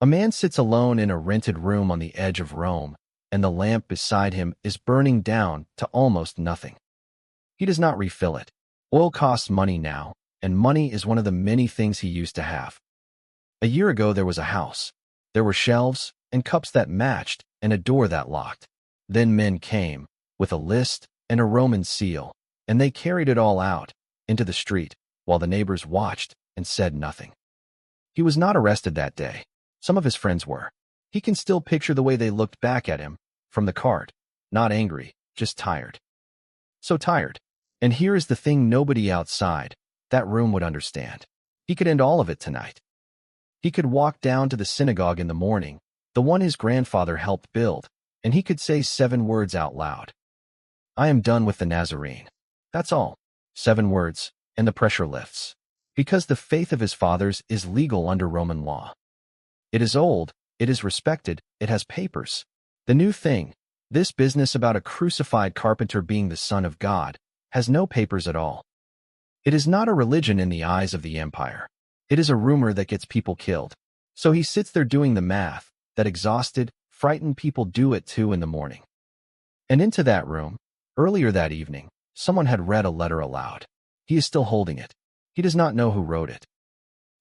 A man sits alone in a rented room on the edge of Rome, and the lamp beside him is burning down to almost nothing. He does not refill it. Oil costs money now, and money is one of the many things he used to have. A year ago there was a house. There were shelves and cups that matched and a door that locked. Then men came, with a list and a Roman seal, and they carried it all out into the street, while the neighbors watched and said nothing. He was not arrested that day. Some of his friends were. He can still picture the way they looked back at him from the cart, not angry, just tired. So tired. And here is the thing nobody outside that room would understand. He could end all of it tonight. He could walk down to the synagogue in the morning, the one his grandfather helped build, and he could say 7 words out loud. I am done with the Nazarene. That's all. 7 words, and the pressure lifts. Because the faith of his fathers is legal under Roman law. It is old, it is respected, it has papers. The new thing, this business about a crucified carpenter being the Son of God, has no papers at all. It is not a religion in the eyes of the empire. It is a rumor that gets people killed. So he sits there doing the math that exhausted, frightened people do at 2 in the morning. And into that room, earlier that evening, someone had read a letter aloud. He is still holding it. He does not know who wrote it.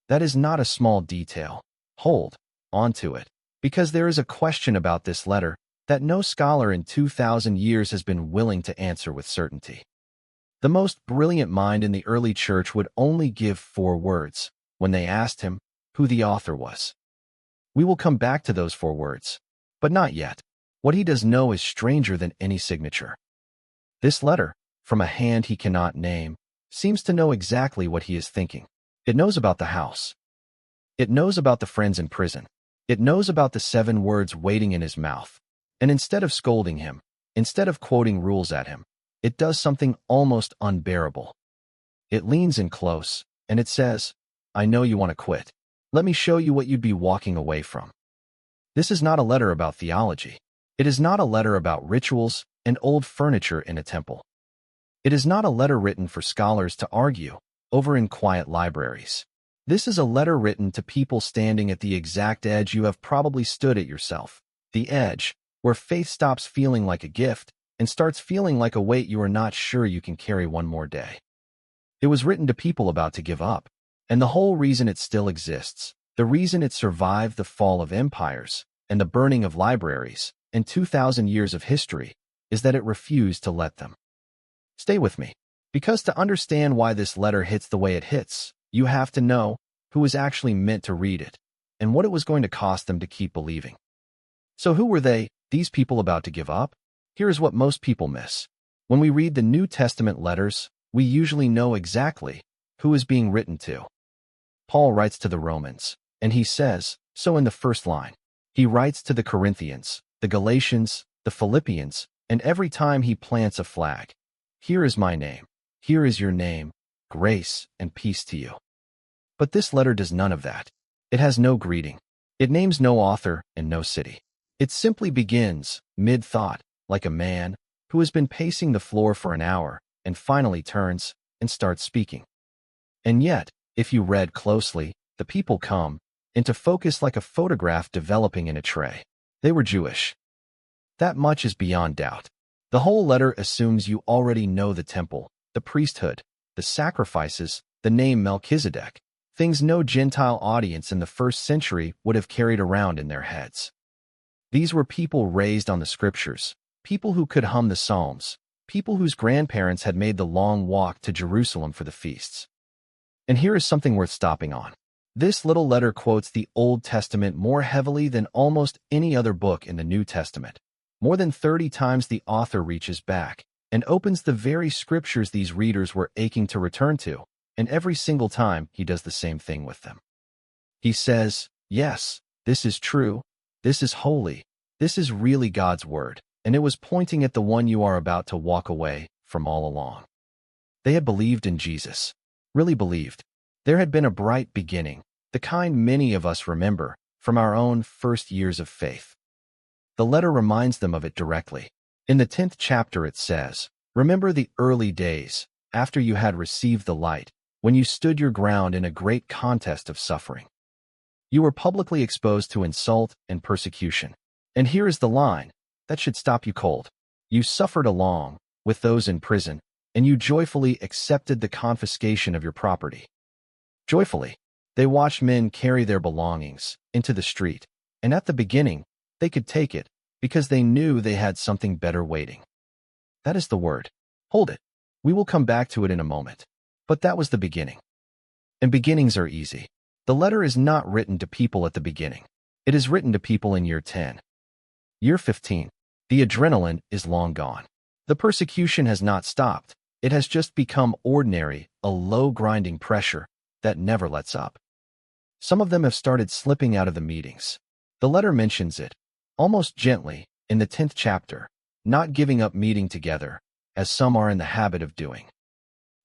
That is not a small detail. Hold on to it, because there is a question about this letter that no scholar in 2,000 years has been willing to answer with certainty. The most brilliant mind in the early church would only give 4 words when they asked him who the author was. We will come back to those 4 words, but not yet. What he does know is stranger than any signature. This letter, from a hand he cannot name, seems to know exactly what he is thinking. It knows about the house. It knows about the friends in prison. It knows about the 7 words waiting in his mouth. And instead of scolding him, instead of quoting rules at him, it does something almost unbearable. It leans in close, and it says, I know you want to quit. Let me show you what you'd be walking away from. This is not a letter about theology. It is not a letter about rituals and old furniture in a temple. It is not a letter written for scholars to argue over in quiet libraries. This is a letter written to people standing at the exact edge you have probably stood at yourself. The edge where faith stops feeling like a gift and starts feeling like a weight you are not sure you can carry one more day. It was written to people about to give up, and the whole reason it still exists, the reason it survived the fall of empires and the burning of libraries and 2,000 years of history, is that it refused to let them. Stay with me, because to understand why this letter hits the way it hits, you have to know who was actually meant to read it and what it was going to cost them to keep believing. So who were they, these people about to give up? Here is what most people miss. When we read the New Testament letters, we usually know exactly who is being written to. Paul writes to the Romans, and he says so in the first line. He writes to the Corinthians, the Galatians, the Philippians, and every time he plants a flag, here is my name, here is your name, grace and peace to you. But this letter does none of that. It has no greeting. It names no author and no city. It simply begins, mid-thought, like a man who has been pacing the floor for an hour and finally turns and starts speaking. And yet, if you read closely, the people come into focus like a photograph developing in a tray. They were Jewish. That much is beyond doubt. The whole letter assumes you already know the temple, the priesthood, the sacrifices, the name Melchizedek, things no Gentile audience in the first century would have carried around in their heads. These were people raised on the scriptures, people who could hum the Psalms, people whose grandparents had made the long walk to Jerusalem for the feasts. And here is something worth stopping on. This little letter quotes the Old Testament more heavily than almost any other book in the New Testament. More than 30 times the author reaches back and opens the very scriptures these readers were aching to return to, and every single time he does the same thing with them. He says, yes, this is true, this is holy, this is really God's word, and it was pointing at the one you are about to walk away from all along. They had believed in Jesus, really believed. There had been a bright beginning, the kind many of us remember from our own first years of faith. The letter reminds them of it directly. In the 10th chapter it says, remember the early days, after you had received the light, when you stood your ground in a great contest of suffering. You were publicly exposed to insult and persecution. And here is the line that should stop you cold. You suffered along with those in prison, and you joyfully accepted the confiscation of your property. Joyfully, they watched men carry their belongings into the street, and at the beginning, they could take it because they knew they had something better waiting. That is the word. Hold it. We will come back to it in a moment. But that was the beginning. And beginnings are easy. The letter is not written to people at the beginning. It is written to people in year 10. Year 15. The adrenaline is long gone. The persecution has not stopped. It has just become ordinary, a low grinding pressure that never lets up. Some of them have started slipping out of the meetings. The letter mentions it, almost gently, in the 10th chapter, not giving up meeting together, as some are in the habit of doing.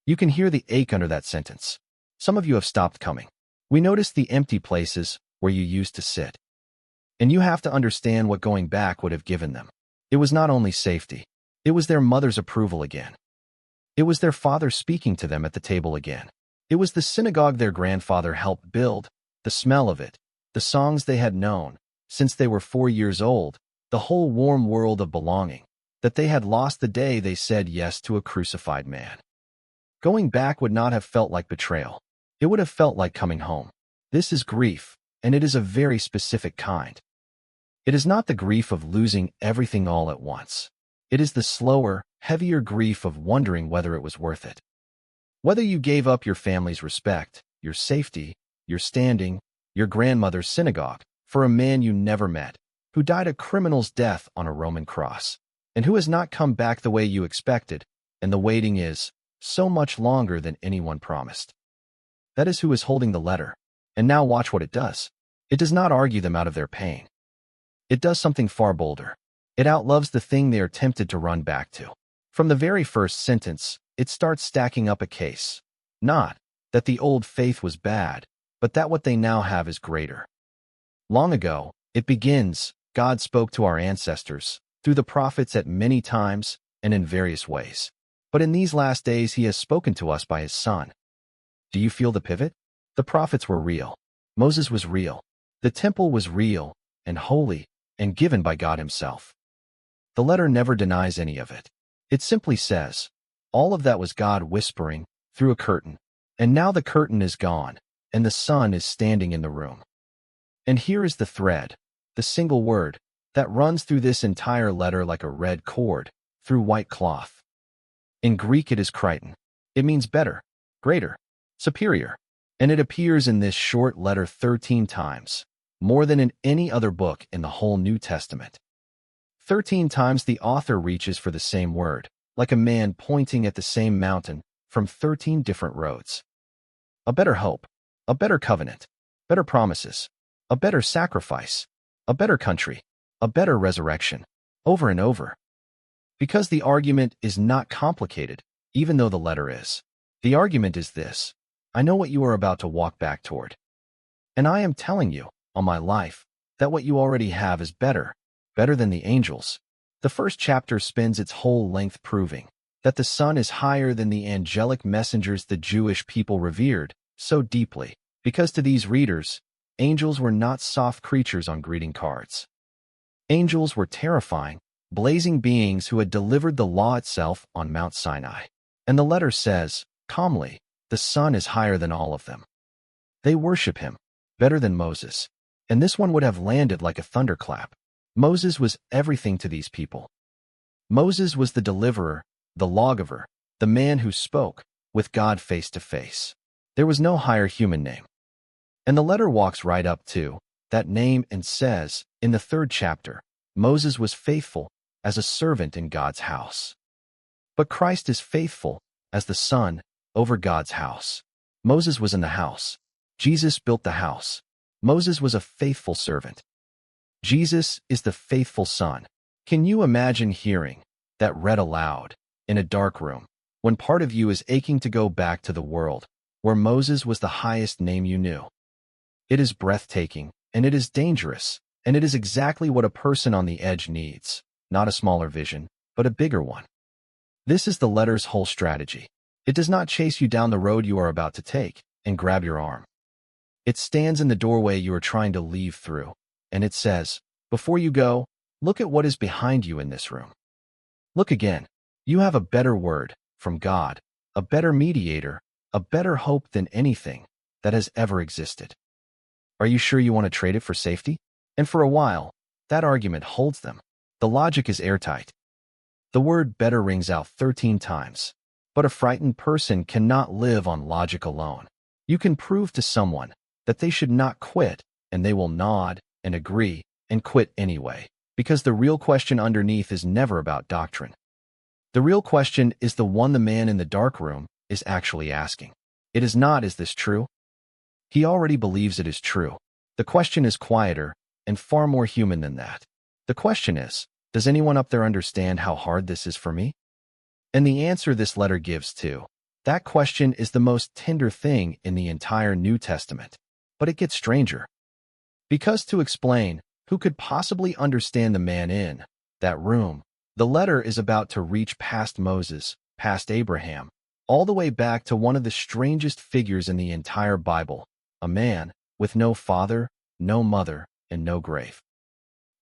You can hear the ache under that sentence. Some of you have stopped coming. We notice the empty places where you used to sit. And you have to understand what going back would have given them. It was not only safety. It was their mother's approval again. It was their father speaking to them at the table again. It was the synagogue their grandfather helped build, the smell of it, the songs they had known since they were 4 years old, the whole warm world of belonging that they had lost the day they said yes to a crucified man. Going back would not have felt like betrayal. It would have felt like coming home. This is grief, and it is a very specific kind. It is not the grief of losing everything all at once. It is the slower, heavier grief of wondering whether it was worth it. Whether you gave up your family's respect, your safety, your standing, your grandmother's synagogue, for a man you never met, who died a criminal's death on a Roman cross, and who has not come back the way you expected, and the waiting is so much longer than anyone promised. That is who is holding the letter. And now watch what it does. It does not argue them out of their pain. It does something far bolder. It outloves the thing they are tempted to run back to. From the very first sentence, it starts stacking up a case. Not that the old faith was bad, but that what they now have is greater. Long ago, it begins, God spoke to our ancestors, through the prophets at many times and in various ways. But in these last days he has spoken to us by his Son. Do you feel the pivot? The prophets were real. Moses was real. The temple was real and holy and given by God himself. The letter never denies any of it. It simply says, all of that was God whispering through a curtain, and now the curtain is gone, and the Son is standing in the room. And here is the thread, the single word, that runs through this entire letter like a red cord through white cloth. In Greek it is kriton. It means better, greater, superior, and it appears in this short letter 13 times, more than in any other book in the whole New Testament. 13 times the author reaches for the same word, like a man pointing at the same mountain from 13 different roads. A better hope, a better covenant, better promises, a better sacrifice, a better country, a better resurrection, over and over. Because the argument is not complicated, even though the letter is. The argument is this: I know what you are about to walk back toward. And I am telling you, on my life, that what you already have is better, better than the angels. The first chapter spends its whole length proving that the Son is higher than the angelic messengers the Jewish people revered so deeply, because to these readers, angels were not soft creatures on greeting cards. Angels were terrifying, blazing beings who had delivered the law itself on Mount Sinai. And the letter says, calmly, the Son is higher than all of them. They worship him, better than Moses. And this one would have landed like a thunderclap. Moses was everything to these people. Moses was the deliverer, the lawgiver, the man who spoke with God face to face. There was no higher human name. And the letter walks right up to that name and says, in the 3rd chapter, Moses was faithful as a servant in God's house. But Christ is faithful as the Son over God's house. Moses was in the house. Jesus built the house. Moses was a faithful servant. Jesus is the faithful Son. Can you imagine hearing that read aloud in a dark room when part of you is aching to go back to the world where Moses was the highest name you knew? It is breathtaking, and it is dangerous, and it is exactly what a person on the edge needs, not a smaller vision, but a bigger one. This is the letter's whole strategy. It does not chase you down the road you are about to take and grab your arm. It stands in the doorway you are trying to leave through, and it says, "Before you go, look at what is behind you in this room." Look again. You have a better word from God, a better mediator, a better hope than anything that has ever existed. Are you sure you want to trade it for safety? And for a while, that argument holds them. The logic is airtight. The word better rings out 13 times. But a frightened person cannot live on logic alone. You can prove to someone that they should not quit, and they will nod and agree and quit anyway, because the real question underneath is never about doctrine. The real question is the one the man in the dark room is actually asking. It is not, "Is this true?" He already believes it is true. The question is quieter and far more human than that. The question is, does anyone up there understand how hard this is for me? And the answer this letter gives to that question is the most tender thing in the entire New Testament. But it gets stranger. Because to explain who could possibly understand the man in that room, the letter is about to reach past Moses, past Abraham, all the way back to one of the strangest figures in the entire Bible, a man with no father, no mother, and no grave.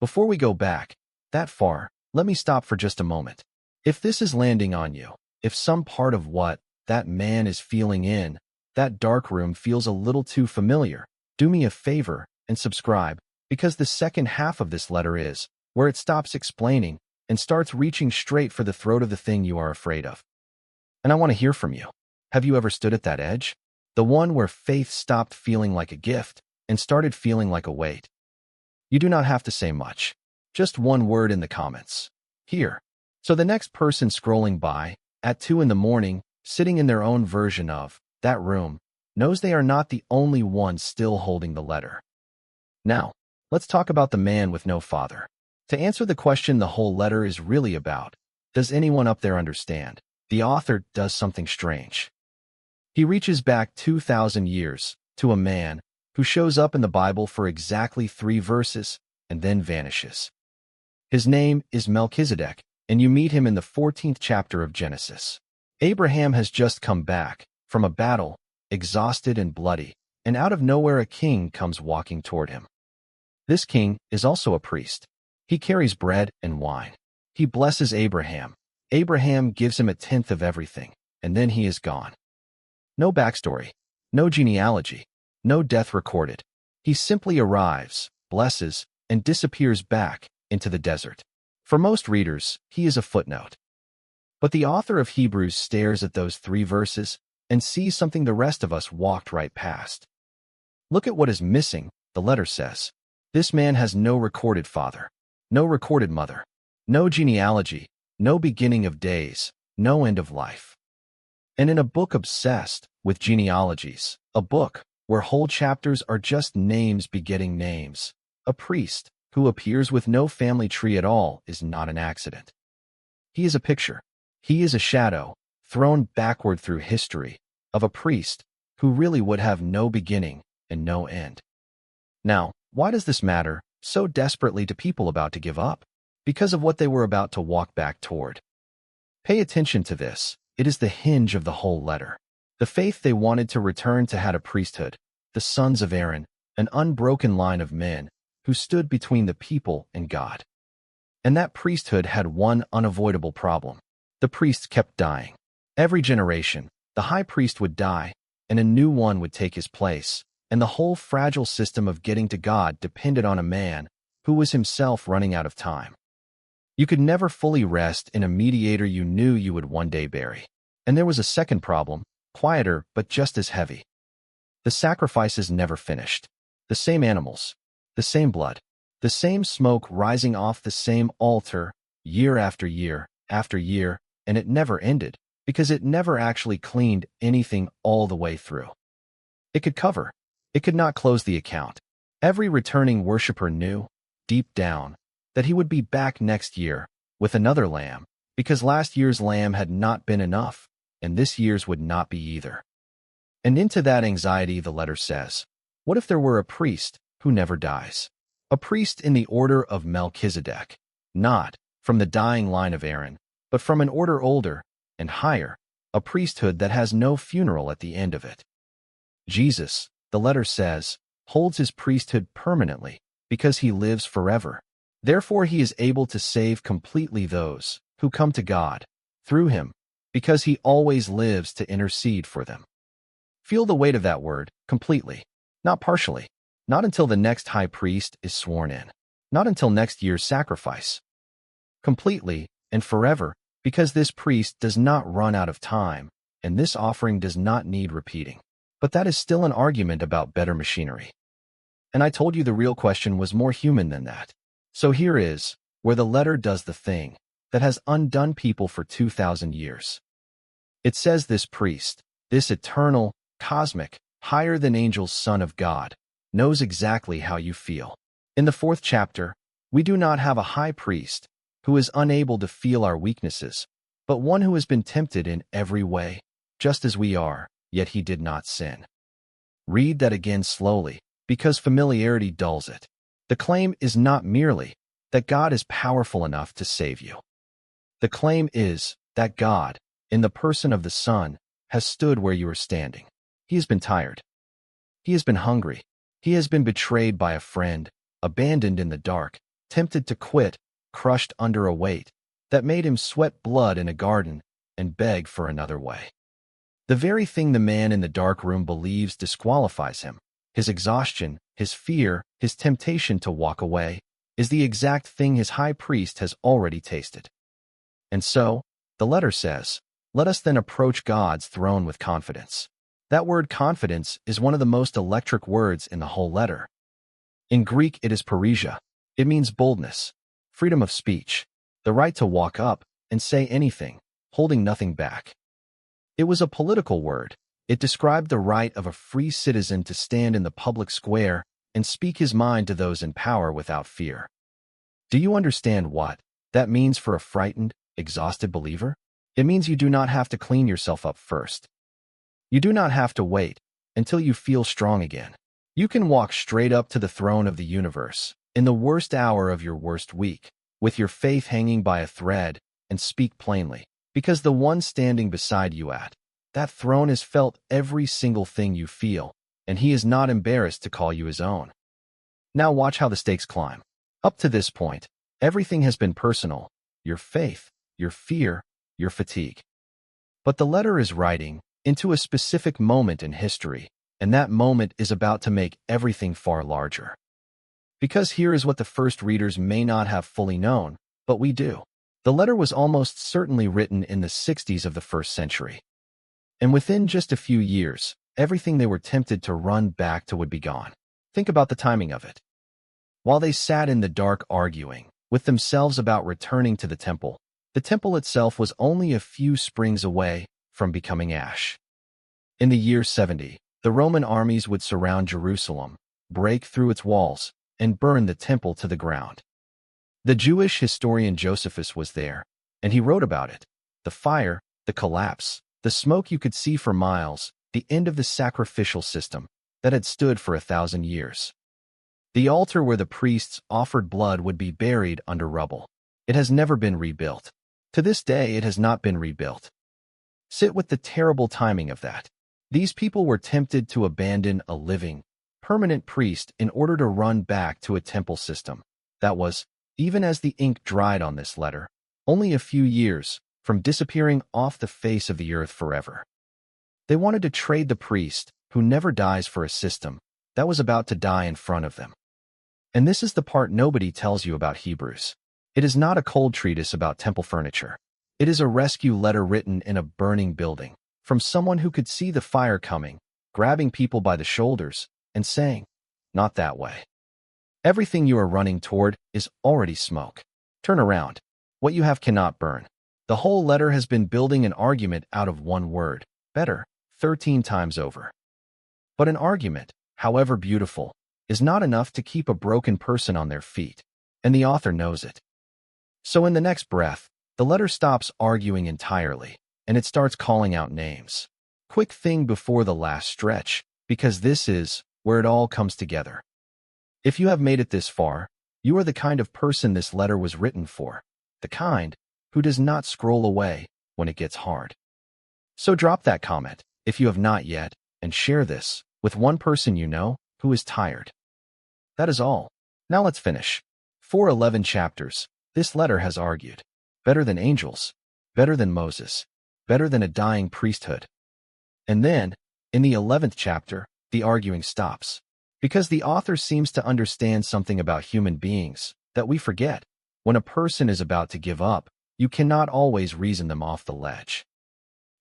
Before we go back that far, let me stop for just a moment. If this is landing on you, if some part of what that man is feeling in that dark room feels a little too familiar, do me a favor and subscribe, because the second half of this letter is where it stops explaining and starts reaching straight for the throat of the thing you are afraid of. And I want to hear from you. Have you ever stood at that edge? The one where faith stopped feeling like a gift and started feeling like a weight. You do not have to say much. Just one word in the comments. Here. So the next person scrolling by at 2 in the morning, sitting in their own version of that room, knows they are not the only ones still holding the letter. Now, let's talk about the man with no father. To answer the question the whole letter is really about, does anyone up there understand? The author does something strange. He reaches back 2,000 years to a man who shows up in the Bible for exactly 3 verses and then vanishes. His name is Melchizedek, and you meet him in the 14th chapter of Genesis. Abraham has just come back from a battle, exhausted and bloody, and out of nowhere a king comes walking toward him. This king is also a priest. He carries bread and wine. He blesses Abraham. Abraham gives him 1/10 of everything, and then he is gone. No backstory, no genealogy, no death recorded. He simply arrives, blesses, and disappears back into the desert. For most readers, he is a footnote. But the author of Hebrews stares at those 3 verses and sees something the rest of us walked right past. Look at what is missing, the letter says. This man has no recorded father, no recorded mother, no genealogy, no beginning of days, no end of life. And in a book obsessed with genealogies, a book where whole chapters are just names begetting names, a priest who appears with no family tree at all is not an accident. He is a picture. He is a shadow, thrown backward through history, of a priest who really would have no beginning and no end. Now, why does this matter so desperately to people about to give up? Because of what they were about to walk back toward. Pay attention to this. It is the hinge of the whole letter. The faith they wanted to return to had a priesthood, the sons of Aaron, an unbroken line of men who stood between the people and God. And that priesthood had one unavoidable problem. The priests kept dying. Every generation, the high priest would die, and a new one would take his place, and the whole fragile system of getting to God depended on a man who was himself running out of time. You could never fully rest in a mediator you knew you would one day bury. And there was a second problem, quieter but just as heavy. The sacrifices never finished. The same animals, the same blood, the same smoke rising off the same altar, year after year after year, and it never ended, because it never actually cleaned anything all the way through. It could cover. It could not close the account. Every returning worshiper knew, deep down, that he would be back next year with another lamb, because last year's lamb had not been enough, and this year's would not be either. And into that anxiety the letter says, what if there were a priest who never dies? A priest in the order of Melchizedek, not from the dying line of Aaron, but from an order older and higher, a priesthood that has no funeral at the end of it. Jesus, the letter says, holds his priesthood permanently because he lives forever. Therefore he is able to save completely those who come to God through him, because he always lives to intercede for them. Feel the weight of that word, completely, not partially, not until the next high priest is sworn in, not until next year's sacrifice. Completely and forever, because this priest does not run out of time, and this offering does not need repeating. But that is still an argument about better machinery. And I told you the real question was more human than that. So here is where the letter does the thing that has undone people for 2,000 years. It says this priest, this eternal, cosmic, higher than angels Son of God, knows exactly how you feel. In the 4th chapter, we do not have a high priest who is unable to feel our weaknesses, but one who has been tempted in every way, just as we are, yet he did not sin. Read that again slowly, because familiarity dulls it. The claim is not merely that God is powerful enough to save you. The claim is that God, in the person of the Son, has stood where you are standing. He has been tired. He has been hungry. He has been betrayed by a friend, abandoned in the dark, tempted to quit, crushed under a weight that made him sweat blood in a garden and beg for another way. The very thing the man in the dark room believes disqualifies him, his exhaustion, his fear, his temptation to walk away, is the exact thing his high priest has already tasted. And so, the letter says, let us then approach God's throne with confidence. That word confidence is one of the most electric words in the whole letter. In Greek it is parrhesia. It means boldness, freedom of speech, the right to walk up and say anything, holding nothing back. It was a political word. It described the right of a free citizen to stand in the public square and speak his mind to those in power without fear. Do you understand what that means for a frightened, exhausted believer? It means you do not have to clean yourself up first. You do not have to wait until you feel strong again. You can walk straight up to the throne of the universe in the worst hour of your worst week, with your faith hanging by a thread, and speak plainly, because the one standing beside you at that throne has felt every single thing you feel, and he is not embarrassed to call you his own. Now watch how the stakes climb. Up to this point, everything has been personal, your faith, your fear, your fatigue. But the letter is writing into a specific moment in history, and that moment is about to make everything far larger. Because here is what the first readers may not have fully known, but we do. The letter was almost certainly written in the 60s of the 1st century. And within just a few years, everything they were tempted to run back to would be gone. Think about the timing of it. While they sat in the dark arguing with themselves about returning to the temple itself was only a few springs away from becoming ash. In the year 70, the Roman armies would surround Jerusalem, break through its walls, and burn the temple to the ground. The Jewish historian Josephus was there, and he wrote about it. The fire, the collapse, the smoke you could see for miles, the end of the sacrificial system that had stood for 1,000 years. The altar where the priests offered blood would be buried under rubble. It has never been rebuilt. To this day, it has not been rebuilt. Sit with the terrible timing of that. These people were tempted to abandon a living, permanent priest in order to run back to a temple system that was, even as the ink dried on this letter, only a few years from disappearing off the face of the earth forever. They wanted to trade the priest who never dies for a system that was about to die in front of them. And this is the part nobody tells you about Hebrews. It is not a cold treatise about temple furniture. It is a rescue letter written in a burning building from someone who could see the fire coming, grabbing people by the shoulders and saying, "Not that way. Everything you are running toward is already smoke. Turn around. What you have cannot burn." The whole letter has been building an argument out of one word, better, 13 times over. But an argument, however beautiful, is not enough to keep a broken person on their feet, and the author knows it. So in the next breath, the letter stops arguing entirely, and it starts calling out names. Quick thing before the last stretch, because this is where it all comes together. If you have made it this far, you are the kind of person this letter was written for, the kind who does not scroll away when it gets hard. So drop that comment, if you have not yet, and share this with one person you know who is tired. That is all. Now let's finish. For 11 chapters, this letter has argued. Better than angels, better than Moses, better than a dying priesthood. And then, in the 11th chapter, the arguing stops. Because the author seems to understand something about human beings that we forget. When a person is about to give up, you cannot always reason them off the ledge.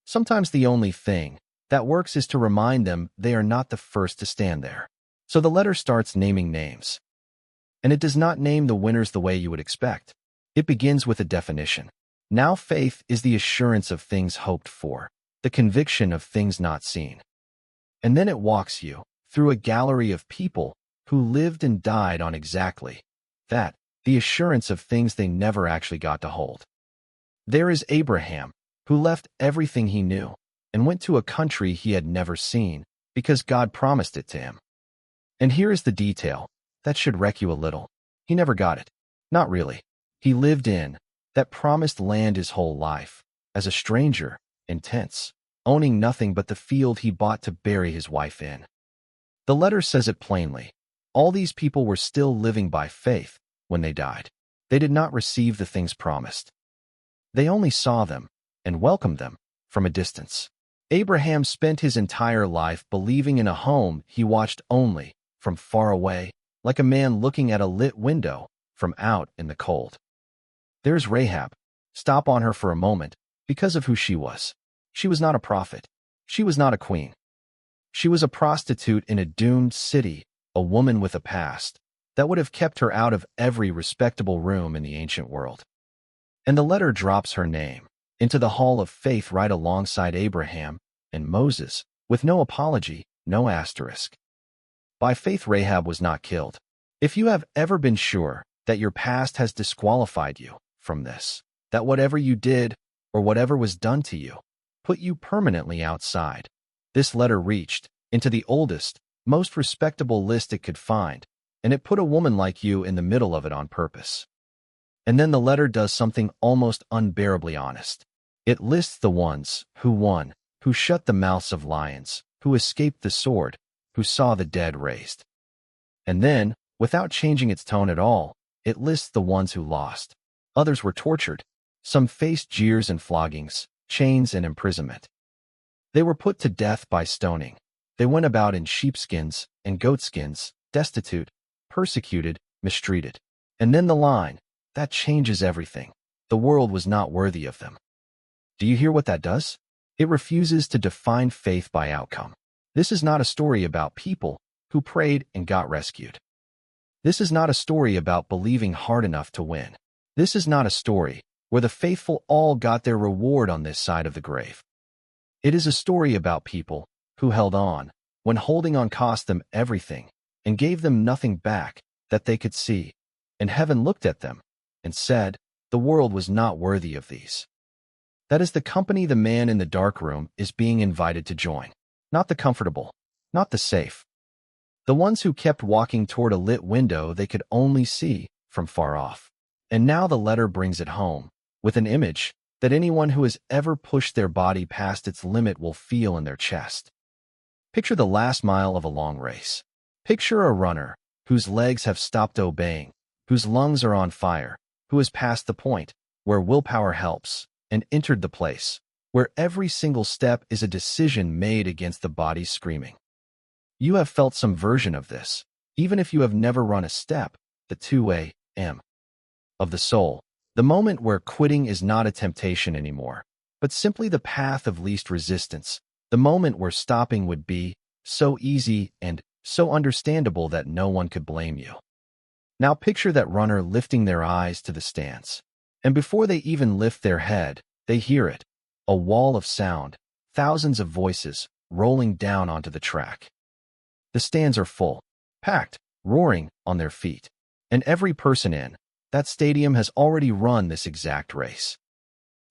Sometimes the only thing that works is to remind them they are not the first to stand there. So the letter starts naming names. And it does not name the winners the way you would expect. It begins with a definition. Now faith is the assurance of things hoped for, the conviction of things not seen. And then it walks you through a gallery of people who lived and died on exactly that, the assurance of things they never actually got to hold. There is Abraham, who left everything he knew and went to a country he had never seen because God promised it to him. And here is the detail that should wreck you a little. He never got it. Not really. He lived in that promised land his whole life, as a stranger, in tents, owning nothing but the field he bought to bury his wife in. The letter says it plainly. All these people were still living by faith when they died. They did not receive the things promised. They only saw them and welcomed them from a distance. Abraham spent his entire life believing in a home he watched only from far away, like a man looking at a lit window from out in the cold. There's Rahab. Stop on her for a moment because of who she was. She was not a prophet. She was not a queen. She was a prostitute in a doomed city, a woman with a past that would have kept her out of every respectable room in the ancient world. And the letter drops her name into the hall of faith right alongside Abraham and Moses, with no apology, no asterisk. By faith, Rahab was not killed. If you have ever been sure that your past has disqualified you from this, that whatever you did or whatever was done to you put you permanently outside, this letter reached into the oldest, most respectable list it could find, and it put a woman like you in the middle of it on purpose. And then the letter does something almost unbearably honest. It lists the ones who won, who shut the mouths of lions, who escaped the sword, who saw the dead raised. And then, without changing its tone at all, it lists the ones who lost. Others were tortured. Some faced jeers and floggings, chains and imprisonment. They were put to death by stoning. They went about in sheepskins and goatskins, destitute, persecuted, mistreated. And then the line, that changes everything. The world was not worthy of them. Do you hear what that does? It refuses to define faith by outcome. This is not a story about people who prayed and got rescued. This is not a story about believing hard enough to win. This is not a story where the faithful all got their reward on this side of the grave. It is a story about people who held on when holding on cost them everything and gave them nothing back that they could see. And heaven looked at them and said, the world was not worthy of these. That is the company the man in the dark room is being invited to join. Not the comfortable, not the safe. The ones who kept walking toward a lit window they could only see from far off. And now the letter brings it home with an image that anyone who has ever pushed their body past its limit will feel in their chest. Picture the last mile of a long race. Picture a runner whose legs have stopped obeying, whose lungs are on fire, who has passed the point where willpower helps and entered the place where every single step is a decision made against the body screaming. You have felt some version of this, even if you have never run a step, the 2 a.m. of the soul, the moment where quitting is not a temptation anymore, but simply the path of least resistance, the moment where stopping would be so easy and so understandable that no one could blame you. Now picture that runner lifting their eyes to the stands, and before they even lift their head, they hear it, a wall of sound, thousands of voices rolling down onto the track. The stands are full, packed, roaring on their feet, and every person in that stadium has already run this exact race.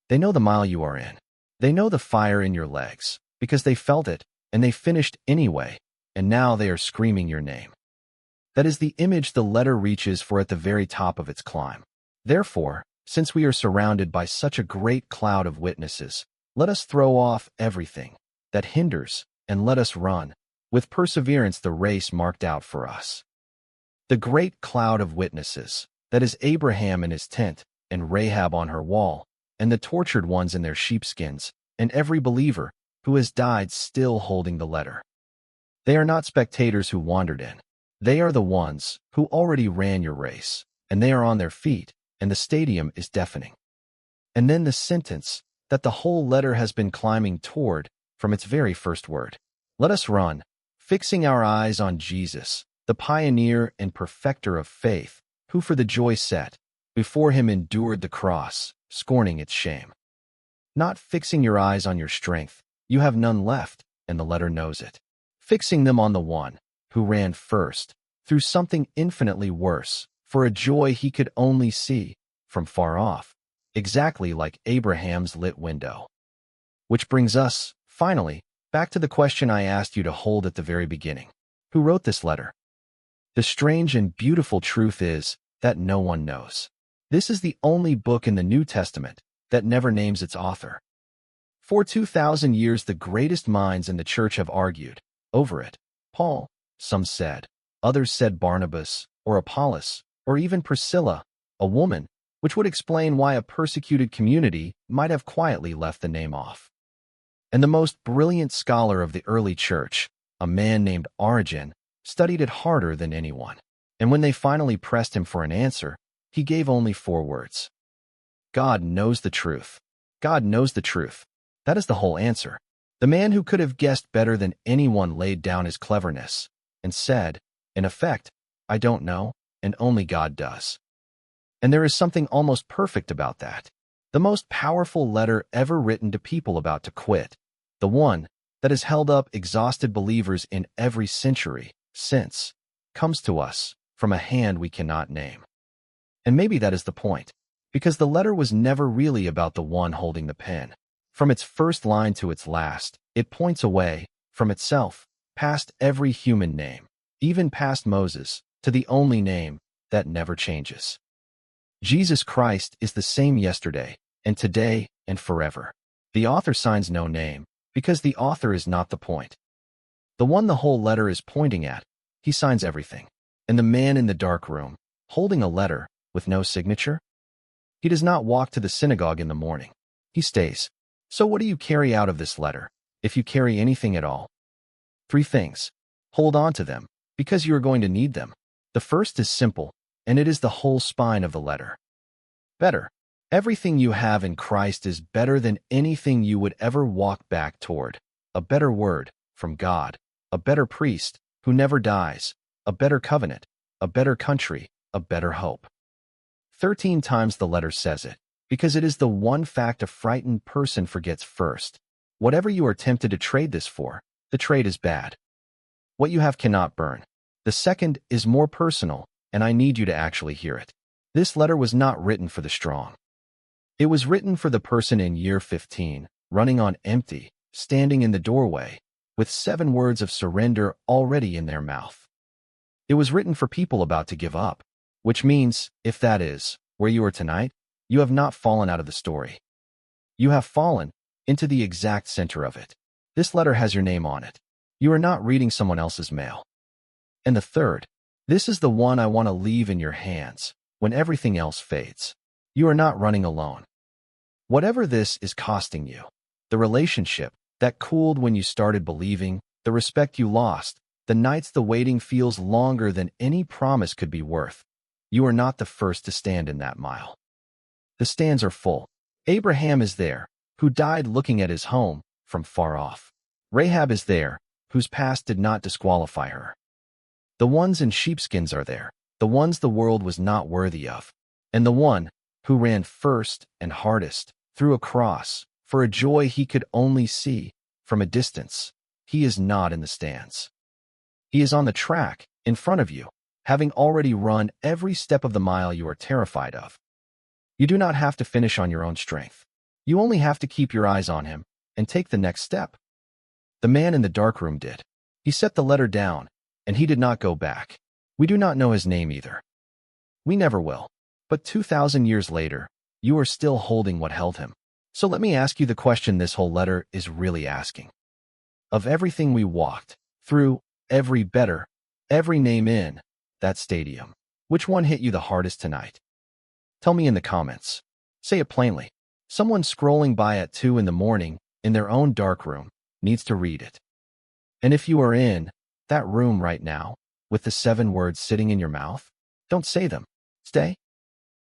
They know the mile you are in. They know the fire in your legs, because they felt it, and they finished anyway, and now they are screaming your name. That is the image the letter reaches for at the very top of its climb. Therefore, since we are surrounded by such a great cloud of witnesses, let us throw off everything that hinders, and let us run with perseverance the race marked out for us. The great cloud of witnesses, that is Abraham in his tent, and Rahab on her wall, and the tortured ones in their sheepskins, and every believer who has died still holding the letter. They are not spectators who wandered in. They are the ones who already ran your race, and they are on their feet, and the stadium is deafening. And then the sentence that the whole letter has been climbing toward from its very first word. Let us run, fixing our eyes on Jesus, the pioneer and perfecter of faith, who for the joy set before him endured the cross, scorning its shame. Not fixing your eyes on your strength, you have none left, and the letter knows it. Fixing them on the one who ran first, through something infinitely worse, for a joy he could only see from far off, exactly like Abraham's lit window. Which brings us, finally, back to the question I asked you to hold at the very beginning. Who wrote this letter? The strange and beautiful truth is that no one knows. This is the only book in the New Testament that never names its author. For 2,000 years, the greatest minds in the church have argued over it. Paul, some said. Others said Barnabas, or Apollos, or even Priscilla, a woman, which would explain why a persecuted community might have quietly left the name off. And the most brilliant scholar of the early church, a man named Origen, studied it harder than anyone. And when they finally pressed him for an answer, he gave only 4 words. God knows the truth. God knows the truth. That is the whole answer. The man who could have guessed better than anyone laid down his cleverness and said, in effect, I don't know, and only God does. And there is something almost perfect about that. The most powerful letter ever written to people about to quit, the one that has held up exhausted believers in every century since, comes to us from a hand we cannot name. And maybe that is the point, because the letter was never really about the one holding the pen. From its first line to its last, it points away from itself, past every human name, even past Moses, to the only name that never changes. Jesus Christ is the same yesterday, and today, and forever. The author signs no name, because the author is not the point. The one the whole letter is pointing at, he signs everything. And the man in the dark room, holding a letter with no signature? He does not walk to the synagogue in the morning. He stays. So what do you carry out of this letter, if you carry anything at all? 3 things. Hold on to them, because you are going to need them. The first is simple, and it is the whole spine of the letter. Better. Everything you have in Christ is better than anything you would ever walk back toward. A better word from God, a better priest who never dies, a better covenant, a better country, a better hope. 13 times the letter says it, because it is the one fact a frightened person forgets first. Whatever you are tempted to trade this for, the trade is bad. What you have cannot burn. The second is more personal, and I need you to actually hear it. This letter was not written for the strong. It was written for the person in year 15, running on empty, standing in the doorway, with 7 words of surrender already in their mouth. It was written for people about to give up, which means, if that is where you are tonight, you have not fallen out of the story. You have fallen into the exact center of it. This letter has your name on it. You are not reading someone else's mail. And the third, this is the one I want to leave in your hands when everything else fades. You are not running alone. Whatever this is costing you, the relationship that cooled when you started believing, the respect you lost, the nights the waiting feels longer than any promise could be worth, you are not the first to stand in that mile. The stands are full. Abraham is there, who died looking at his home from far off. Rahab is there, whose past did not disqualify her. The ones in sheepskins are there, the ones the world was not worthy of, and the one who ran first and hardest through a cross for a joy he could only see from a distance. He is not in the stands. He is on the track in front of you, having already run every step of the mile you are terrified of. You do not have to finish on your own strength. You only have to keep your eyes on him and take the next step. The man in the darkroom did. He set the letter down, and he did not go back. We do not know his name either. We never will. But 2,000 years later, you are still holding what held him. So let me ask you the question this whole letter is really asking. Of everything we walked through every name in that stadium. Which one hit you the hardest tonight? Tell me in the comments. Say it plainly. Someone scrolling by at 2 in the morning in their own dark room needs to read it. And if you are in that room right now, with the 7 words sitting in your mouth, don't say them. Stay.